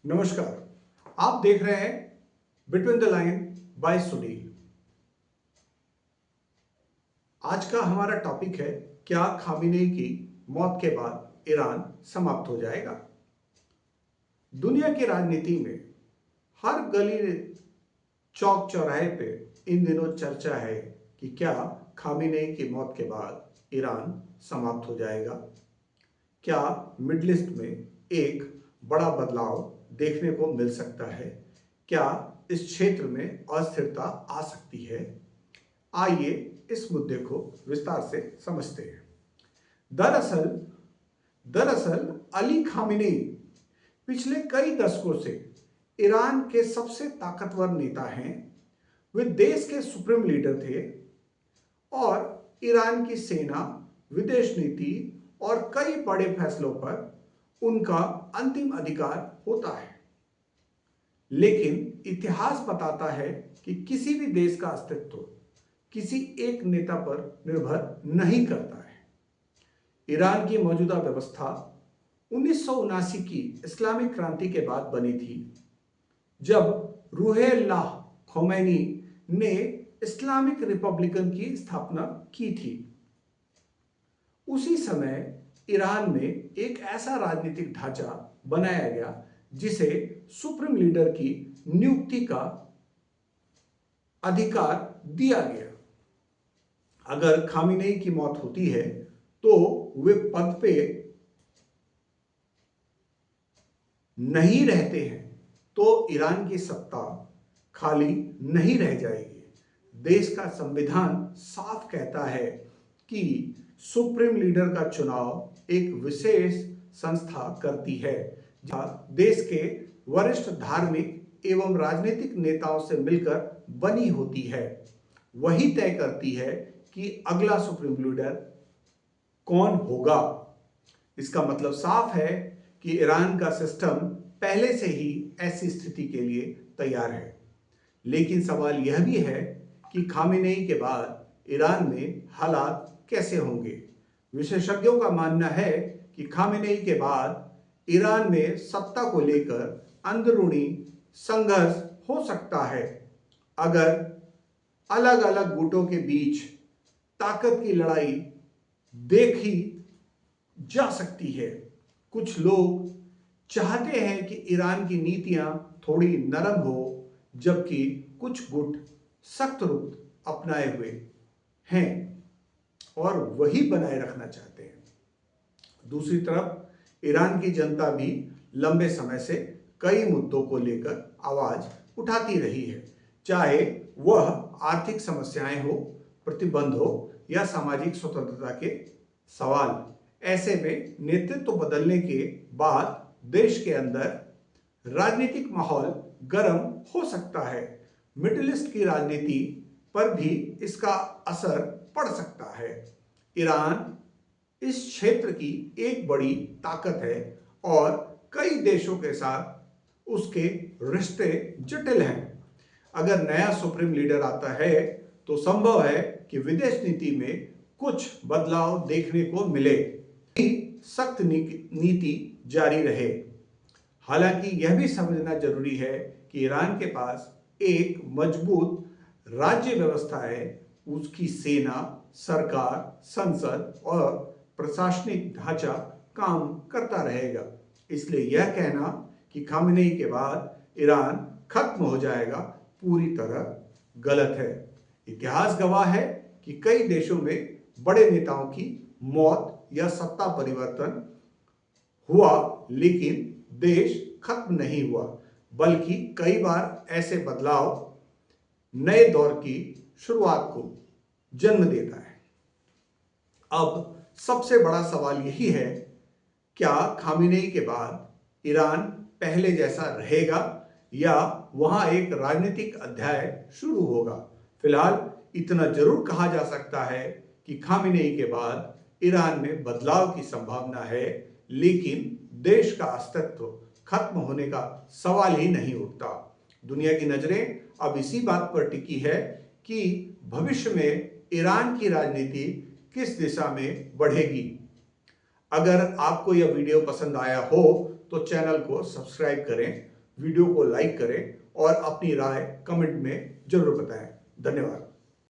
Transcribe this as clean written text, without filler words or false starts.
नमस्कार। आप देख रहे हैं between the line by Sunil. आज का हमारा टॉपिक है, क्या खामेनेई की मौत के बाद ईरान समाप्त हो जाएगा। दुनिया की राजनीति में हर गली चौक चौराहे पे इन दिनों चर्चा है कि क्या खामेनेई की मौत के बाद ईरान समाप्त हो जाएगा। क्या मिडिल ईस्ट में एक बड़ा बदलाव देखने को मिल सकता है। क्या इस क्षेत्र में अस्थिरता आ सकती है। आइए इस मुद्दे को विस्तार से समझते हैं। दरअसल दरअसल अली खामेनेई पिछले कई दशकों से ईरान के सबसे ताकतवर नेता हैं। वे देश के सुप्रीम लीडर थे और ईरान की सेना, विदेश नीति और कई बड़े फैसलों पर उनका अंतिम अधिकार होता है। लेकिन इतिहास बताता है कि किसी भी देश का अस्तित्व किसी एक नेता पर निर्भर नहीं करता है। ईरान की मौजूदा व्यवस्था 1979 की इस्लामिक क्रांति के बाद बनी थी, जब रूहुल्लाह खोमैनी ने इस्लामिक रिपब्लिकन की स्थापना की थी। उसी समय ईरान में एक ऐसा राजनीतिक ढांचा बनाया गया जिसे सुप्रीम लीडर की नियुक्ति का अधिकार दिया गया। अगर खामेनेई की मौत होती है तो वे पद पे नहीं रहते हैं तो ईरान की सत्ता खाली नहीं रह जाएगी। देश का संविधान साफ कहता है कि सुप्रीम लीडर का चुनाव एक विशेष संस्था करती है, जहां देश के वरिष्ठ धार्मिक एवं राजनीतिक नेताओं से मिलकर बनी होती है। वही तय करती है कि अगला सुप्रीम लीडर कौन होगा। इसका मतलब साफ है कि ईरान का सिस्टम पहले से ही ऐसी स्थिति के लिए तैयार है। लेकिन सवाल यह भी है कि खामेनेई के बाद ईरान में हालात कैसे होंगे। विशेषज्ञों का मानना है कि खामेनेई के बाद ईरान में सत्ता को लेकर अंदरूनी संघर्ष हो सकता है। अगर अलग अलग गुटों के बीच ताकत की लड़ाई देखी जा सकती है। कुछ लोग चाहते हैं कि ईरान की नीतियां थोड़ी नरम हो, जबकि कुछ गुट सख्त रुख अपनाए हुए हैं और वही बनाए रखना चाहते हैं। दूसरी तरफ ईरान की जनता भी लंबे समय से कई मुद्दों को लेकर आवाज उठाती रही है, चाहे वह आर्थिक समस्याएं हो, प्रतिबंध हो या सामाजिक स्वतंत्रता के सवाल। ऐसे में नेतृत्व बदलने के बाद देश के अंदर राजनीतिक माहौल गर्म हो सकता है। मिडिल ईस्ट की राजनीति पर भी इसका असर पड़ सकता है। ईरान इस क्षेत्र की एक बड़ी ताकत है और कई देशों के साथ उसके रिश्ते जटिल हैं। अगर नया सुप्रीम लीडर आता है तो संभव है कि विदेश नीति में कुछ बदलाव देखने को मिले, सख्त नीति जारी रहे। हालांकि यह भी समझना जरूरी है कि ईरान के पास एक मजबूत राज्य व्यवस्था है। उसकी सेना, सरकार, संसद और प्रशासनिक ढांचा काम करता रहेगा। इसलिए यह कहना कि खामेनेई के बाद ईरान खत्म हो जाएगा पूरी तरह गलत है। इतिहास गवाह है कि कई देशों में बड़े नेताओं की मौत या सत्ता परिवर्तन हुआ, लेकिन देश खत्म नहीं हुआ, बल्कि कई बार ऐसे बदलाव नए दौर की शुरुआत को जन्म देता है। अब सबसे बड़ा सवाल यही है, क्या खामेनेई के बाद ईरान पहले जैसा रहेगा या वहां एक राजनीतिक अध्याय शुरू होगा। फिलहाल इतना जरूर कहा जा सकता है कि खामेनेई के बाद ईरान में बदलाव की संभावना है, लेकिन देश का अस्तित्व खत्म होने का सवाल ही नहीं उठता। दुनिया की नजरें अब इसी बात पर टिकी है कि भविष्य में ईरान की राजनीति किस दिशा में बढ़ेगी। अगर आपको यह वीडियो पसंद आया हो तो चैनल को सब्सक्राइब करें, वीडियो को लाइक करें और अपनी राय कमेंट में जरूर बताएं। धन्यवाद।